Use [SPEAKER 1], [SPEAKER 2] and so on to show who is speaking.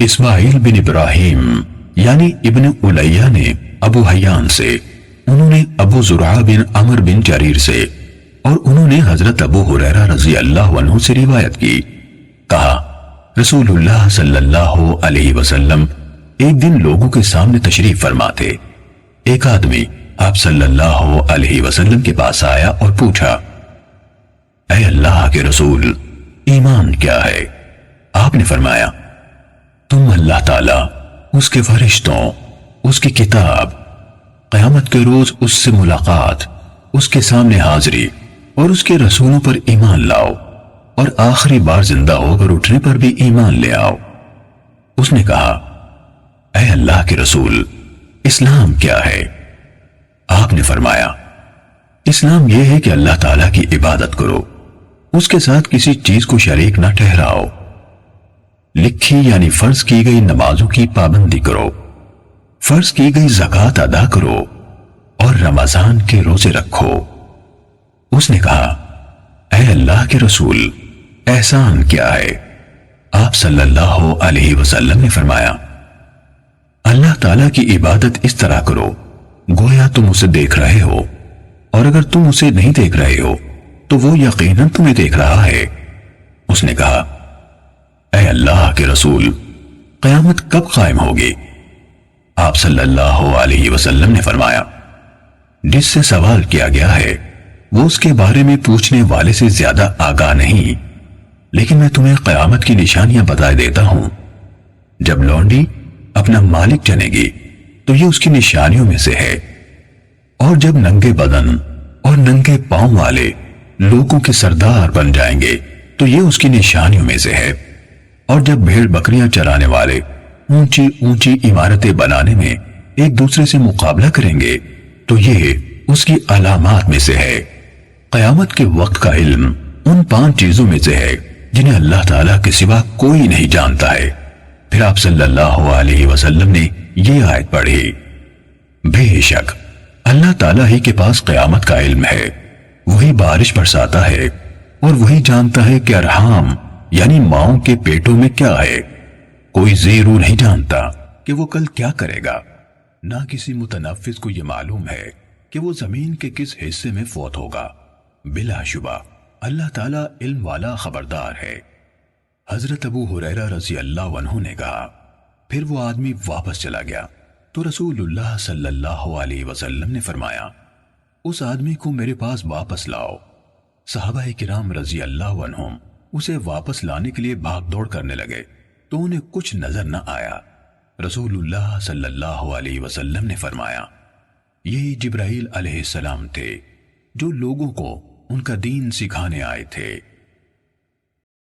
[SPEAKER 1] اسماعیل بن ابراہیم یعنی ابن الیہ نے ابو حیان سے، انہوں نے ابو زرعہ بن عمر بن جریر سے، اور انہوں نے حضرت ابو ہریرہ رضی اللہ عنہ سے روایت کی، کہا رسول اللہ صلی اللہ علیہ وسلم ایک دن لوگوں کے سامنے تشریف فرما تھے۔ ایک آدمی آپ صلی اللہ علیہ وسلم کے پاس آیا اور پوچھا، اے اللہ کے رسول، ایمان کیا ہے؟ آپ نے فرمایا، تم اللہ تعالیٰ، اس کے فرشتوں، اس کی کتاب، قیامت کے روز اس سے ملاقات، اس کے سامنے حاضری اور اس کے رسولوں پر ایمان لاؤ، اور آخری بار زندہ ہو کر اٹھنے پر بھی ایمان لے آؤ۔ اس نے کہا، اے اللہ کے رسول، اسلام کیا ہے؟ آپ نے فرمایا، اسلام یہ ہے کہ اللہ تعالیٰ کی عبادت کرو، اس کے ساتھ کسی چیز کو شریک نہ ٹھہراؤ، لکھی یعنی فرض کی گئی نمازوں کی پابندی کرو، فرض کی گئی زکوٰۃ ادا کرو، اور رمضان کے روزے رکھو۔ اس نے کہا، اے اللہ کے رسول، احسان کیا ہے؟ آپ صلی اللہ علیہ وسلم نے فرمایا، اللہ تعالیٰ کی عبادت اس طرح کرو گویا تم اسے دیکھ رہے ہو، اور اگر تم اسے نہیں دیکھ رہے ہو تو وہ یقیناً تمہیں دیکھ رہا ہے۔ اس نے کہا، اے اللہ کے رسول، قیامت کب قائم ہوگی؟ آپ صلی اللہ علیہ وسلم نے فرمایا، جس سے سوال کیا گیا ہے وہ اس کے بارے میں پوچھنے والے سے زیادہ آگاہ نہیں، لیکن میں تمہیں قیامت کی نشانیاں بتا دیتا ہوں۔ جب لونڈی اپنا مالک جنے گی تو یہ اس کی نشانیوں میں سے ہے، اور جب ننگے بدن اور ننگے پاؤں والے لوگوں کے سردار بن جائیں گے تو یہ اس کی نشانیوں میں سے ہے، اور جب بھیڑ بکریاں چرانے والے اونچی اونچی عمارتیں بنانے میں ایک دوسرے سے مقابلہ کریں گے تو یہ اس کی علامات میں سے ہے۔ قیامت کے وقت کا علم ان 5 چیزوں میں سے ہے جنہیں اللہ تعالیٰ کے سوا کوئی نہیں جانتا ہے۔ پھر آپ صلی اللہ علیہ وسلم نے یہ آیت پڑھی، بے شک اللہ تعالیٰ ہی کے پاس قیامت کا علم ہے، وہی بارش برساتا ہے، اور وہی جانتا ہے کہ ارحام یعنی ماؤں کے پیٹوں میں کیا ہے۔ کوئی زیرو نہیں جانتا کہ وہ کل کیا کرے گا، نہ کسی متنفس کو یہ معلوم ہے کہ وہ زمین کے کس حصے میں فوت ہوگا۔ بلا شبہ اللہ تعالیٰ علم والا خبردار ہے۔ حضرت ابو ہریرہ رضی اللہ عنہ نے کہا، پھر وہ آدمی واپس چلا گیا تو رسول اللہ صلی اللہ علیہ وسلم نے فرمایا، اس آدمی کو میرے پاس واپس لاؤ۔ صحابہ کرام رضی اللہ عنہم اسے واپس لانے کے لیے بھاگ دوڑ کرنے لگے تو انہیں کچھ نظر نہ آیا۔ رسول اللہ صلی اللہ علیہ وسلم نے فرمایا، یہ جبرائیل علیہ السلام تھے جو لوگوں کو ان کا دین سکھانے آئے تھے۔